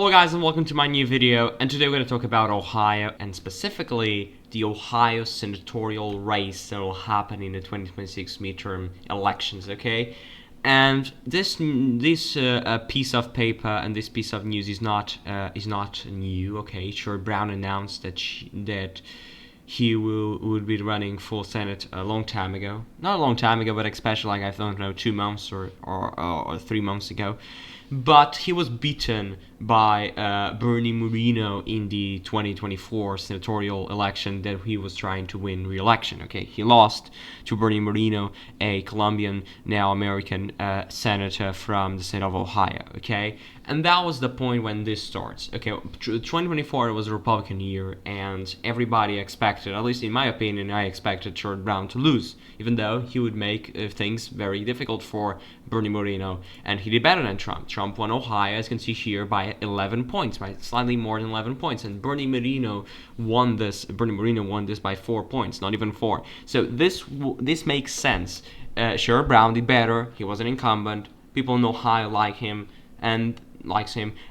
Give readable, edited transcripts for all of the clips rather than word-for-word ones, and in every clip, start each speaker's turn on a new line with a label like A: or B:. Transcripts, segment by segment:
A: Hello guys and welcome to my new video, and today we're going to talk about Ohio and specifically the Ohio senatorial race that will happen in the 2026 midterm elections, okay? And this piece of paper and this piece of news is not new, okay? Sure, Brown announced that he would be running for Senate a long time ago. Not a long time ago, but especially like I don't know 2 months or 3 months ago. But he was beaten by Bernie Moreno in the 2024 senatorial election that he was trying to win re-election. Okay, he lost to Bernie Moreno, a Colombian, now American senator from the state of Ohio. Okay, and that was the point when this starts. Okay, 2024 was a Republican year, and everybody expected, at least in my opinion, I expected Sherrod Brown to lose, even though he would make things very difficult for Bernie Moreno, and he did better than Trump. Trump won Ohio, as you can see here, by 11 points, by slightly more than 11 points, and Bernie Moreno won this by 4 points, not even 4. So this makes sense. Sherrod Brown did better. He was an incumbent. People in Ohio likes him, and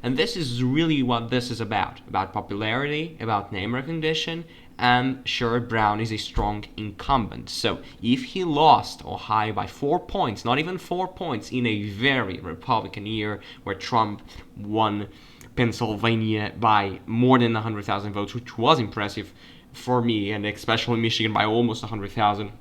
A: this is really what this is about popularity, about name recognition, and Sherrod Brown is a strong incumbent. So if he lost Ohio by 4 points, not even 4 points, in a very Republican year where Trump won Pennsylvania by more than 100,000 votes, which was impressive for me, and especially Michigan by almost 100,000,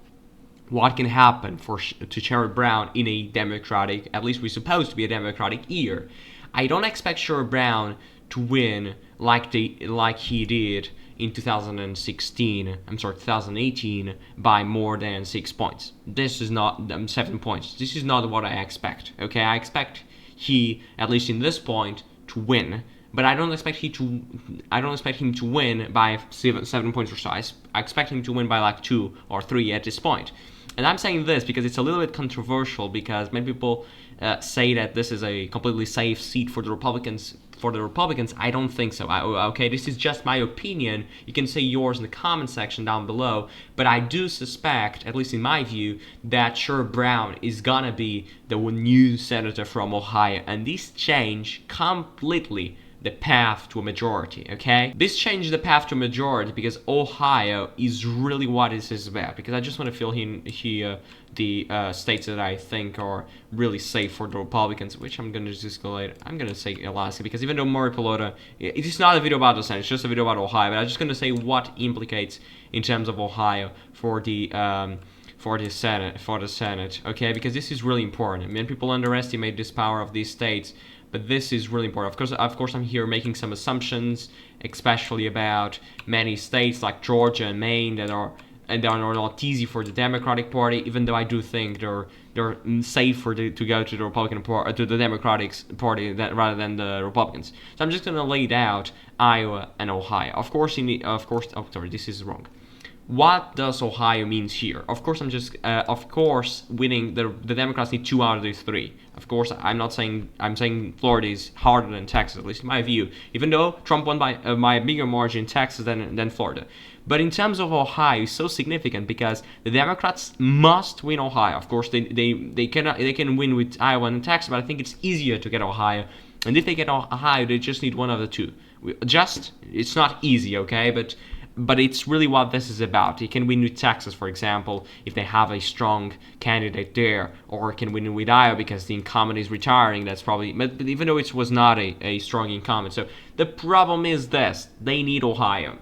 A: what can happen to Sherrod Brown in a Democratic, at least we're supposed to be a Democratic year? I don't expect Sherrod Brown to win like he did in 2018 by more than 6 points. This is not 7 points. This is not what I expect. Okay, I expect he, at least in this point, to win, but I don't expect him to win by 7 points or so. I expect him to win by like 2 or 3 at this point. And I'm saying this because it's a little bit controversial, because many people say that this is a completely safe seat for the Republicans. I don't think so. Okay, this is just my opinion. You can say yours in the comment section down below. But I do suspect, at least in my view, that Sherrod Brown is gonna be the new senator from Ohio, and this change completely the path to a majority, okay? This changed the path to a majority because Ohio is really what this is about, because I just want to fill in here the states that I think are really safe for the Republicans, which I'm going to just go later. I'm going to say Alaska, because even though Maricopa, it is not a video about the Senate, it's just a video about Ohio, but I'm just going to say what implicates in terms of Ohio for the Senate, okay? Because this is really important. Many people underestimate this power of these states, but this is really important. Of course, I'm here making some assumptions, especially about many states like Georgia and Maine that are not easy for the Democratic Party. Even though I do think they're safer to go to the Republican Party, to the Democratic Party, rather than the Republicans. So I'm just gonna lay it out: Iowa and Ohio. This is wrong. What does Ohio means here? Of course, winning, the Democrats need 2 out of these 3. Of course, I'm saying Florida is harder than Texas, at least in my view, even though Trump won by a bigger margin in Texas than Florida. But in terms of Ohio, it's so significant because the Democrats must win Ohio. Of course, they can win with Iowa and Texas, but I think it's easier to get Ohio. And if they get Ohio, they just need 1 of the 2. It's not easy, okay, but it's really what this is about. He can win with Texas, for example, if they have a strong candidate there, or can win with Iowa because the incumbent is retiring. That's probably, but even though it was not a strong incumbent. So the problem is this: they need Ohio.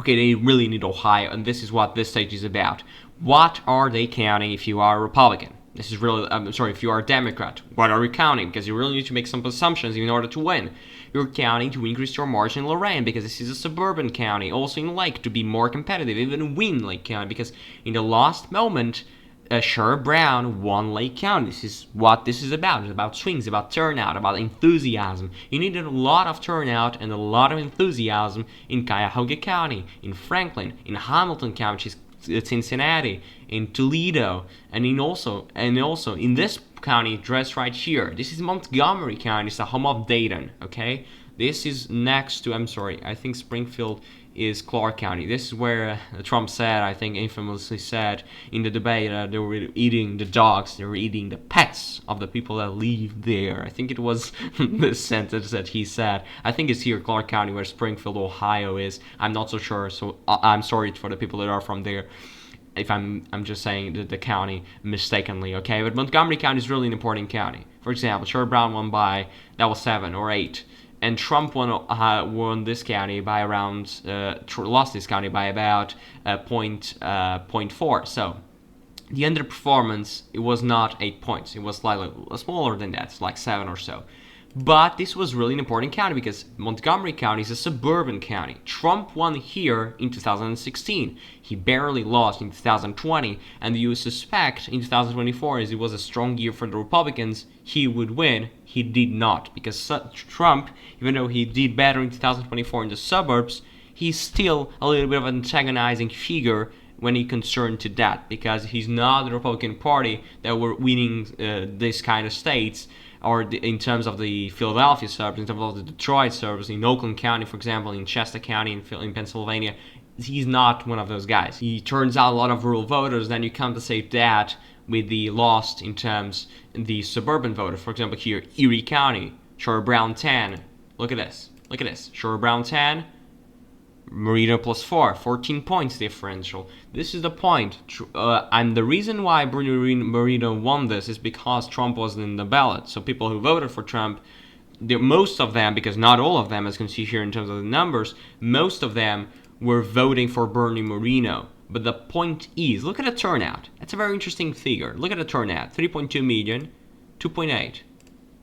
A: Okay, they really need Ohio, and this is what this stage is about. What are they counting if you are a Republican? This is really, if you are a Democrat, what are you counting? Because you really need to make some assumptions in order to win. You're counting to increase your margin in Lorain, because this is a suburban county. Also in Lake, to be more competitive, even win Lake County, because in the last moment, Sherrod Brown won Lake County. This is what this is about. It's about swings, about turnout, about enthusiasm. You needed a lot of turnout and a lot of enthusiasm in Cuyahoga County, in Franklin, in Hamilton County, Cincinnati, in Toledo, and also in this county just right here. This is Montgomery County. It's the home of Dayton, okay? This is next to, I'm sorry, I think Springfield is Clark County. This is where Trump said, I think infamously said in the debate, they were eating the dogs, they were eating the pets of the people that live there. I think it was the sentence that he said. I think it's here, Clark County, where Springfield, Ohio is. I'm not so sure, so I'm sorry for the people that are from there if I'm just saying the county mistakenly, okay? But Montgomery County is really an important county. For example, Sherrod Brown won by, that was 7 or 8. And Trump won this county by around, lost this county by about 0.4. So the underperformance, it was not 8 points. It was slightly smaller than that, it's like 7 or so. But this was really an important county because Montgomery County is a suburban county. Trump won here in 2016. He barely lost in 2020, and you suspect in 2024, as it was a strong year for the Republicans, he would win. He did not, because Trump, even though he did better in 2024 in the suburbs, he's still a little bit of an antagonizing figure when he concerned to that, because he's not the Republican Party that were winning this kind of states, or in terms of the Philadelphia suburbs, in terms of the Detroit suburbs, in Oakland County, for example, in Chester County, in Pennsylvania. He's not one of those guys. He turns out a lot of rural voters, then you compensate that with the lost in terms the suburban voters. For example, here, Erie County, Sherrod Brown 10. Look at this. Look at this. Sherrod Brown 10, Moreno plus 4, 14 points differential. This is the point. And the reason why Moreno won this is because Trump wasn't in the ballot. So people who voted for Trump, most of them, because not all of them, as you can see here in terms of the numbers, most of them were voting for Bernie Moreno. But the point is, look at the turnout. That's a very interesting figure. Look at the turnout. 3.2 million, 2.8,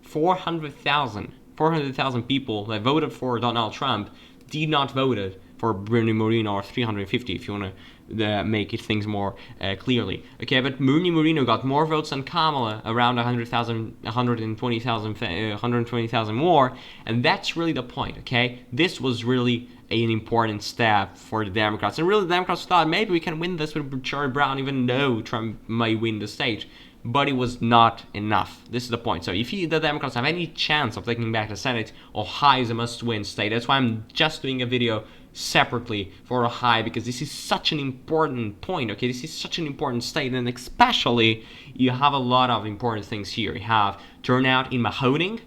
A: 400,000 people that voted for Donald Trump did not vote for Bernie Moreno, or 350 if you want to make it things more clearly. Okay, but Bernie Moreno got more votes than Kamala, around 120,000 more, and that's really the point, okay? This was really an important step for the Democrats, and really the Democrats thought maybe we can win this with Sherrod Brown, even though Trump may win the state. But it was not enough. This is the point. So if the Democrats have any chance of taking back the Senate, Ohio is a must-win state. That's why I'm just doing a video separately for Ohio, because this is such an important point, okay? This is such an important state, and especially you have a lot of important things here. You have turnout in Mahoney,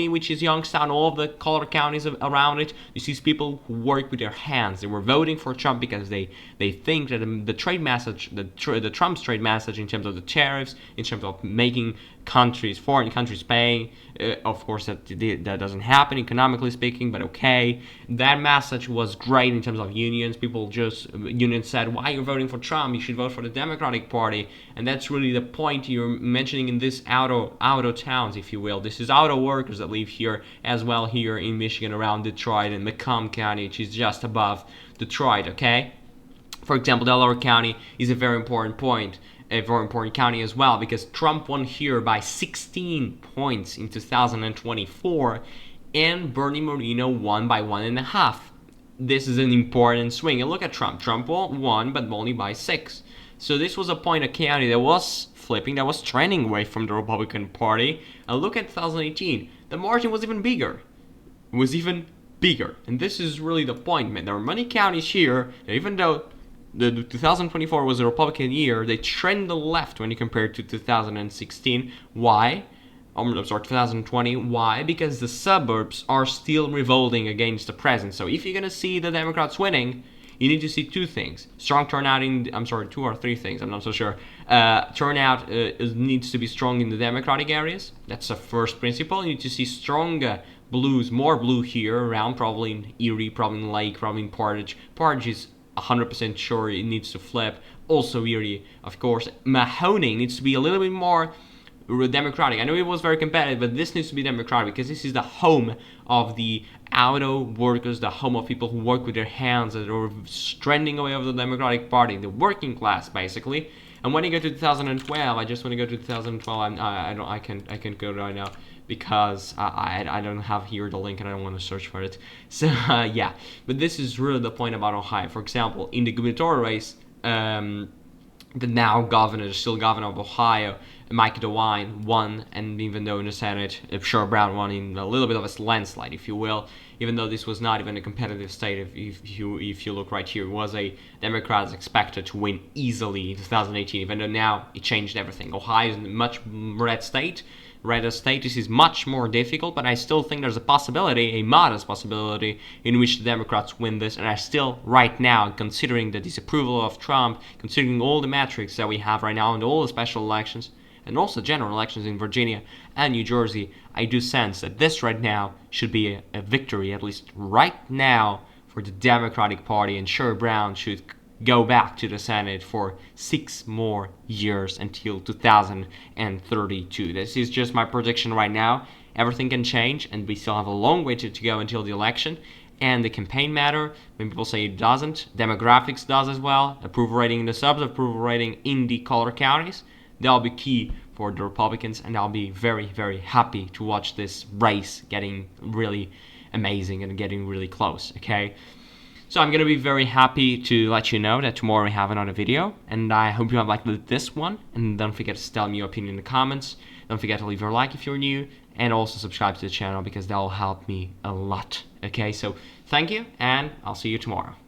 A: which is Youngstown, all of the color counties around it. You see people who work with their hands. They were voting for Trump because they think that the trade message, the Trump's trade message in terms of the tariffs, in terms of making foreign countries pay, of course that doesn't happen economically speaking, but okay. That message was great in terms of unions. Unions said, why are you voting for Trump? You should vote for the Democratic Party. And that's really the point you're mentioning in this auto towns, if you will. This is auto workers that live here as well, here in Michigan, around Detroit and Macomb County, which is just above Detroit, okay? For example, Delaware County is a very important county as well, because Trump won here by 16 points in 2024, and Bernie Moreno won by 1.5. This is an important swing. And look at Trump. Trump won, but only by 6. So this was a county that was flipping, that was trending away from the Republican Party. And look at 2018. The margin was even bigger. And this is really the point, man. There are many counties here that, even though the 2024 was a Republican year, they trend the left when you compare it to 2016. Why? I'm sorry, 2020. Why? Because the suburbs are still revolting against the president. So if you're going to see the Democrats winning, you need to see 2 things. Strong turnout 2 or 3 things, I'm not so sure. Turnout needs to be strong in the Democratic areas. That's the first principle. You need to see stronger blues, more blue here around, probably in Erie, probably in Lake, probably in Portage. Portage is 100% sure it needs to flip. Also Erie, of course. Mahoney needs to be a little bit more Democratic. I know it was very competitive, but this needs to be Democratic, because this is the home of the auto workers, the home of people who work with their hands, that are trending away of the Democratic Party, the working class, basically. And when you go to 2012, I just want to go to 2012. I can't go right now, because I don't have here the link and I don't want to search for it. So yeah, but this is really the point about Ohio. For example, in the gubernatorial race, the still governor of Ohio, Mike DeWine won, and even though in the Senate, Sher Brown won in a little bit of a landslide, if you will, even though this was not even a competitive state, if you look right here, it was a Democrats expected to win easily in 2018, even though now it changed everything. Ohio is a much redder state. This is much more difficult, but I still think there's a possibility, a modest possibility, in which the Democrats win this, and I still, right now, considering the disapproval of Trump, considering all the metrics that we have right now and all the special elections, and also general elections in Virginia and New Jersey, I do sense that this right now should be a victory, at least right now, for the Democratic Party, and Sher Brown should go back to the Senate for 6 more years until 2032. This is just my prediction right now. Everything can change, and we still have a long way to go until the election. And the campaign matter, when people say it doesn't, demographics does as well. Approval rating in the subs, approval rating in the color counties. That'll be key for the Republicans, and I'll be very, very happy to watch this race getting really amazing and getting really close, okay? So I'm going to be very happy to let you know that tomorrow we have another video, and I hope you have liked this one, and don't forget to tell me your opinion in the comments. Don't forget to leave your like if you're new, and also subscribe to the channel because that will help me a lot, okay? So thank you, and I'll see you tomorrow.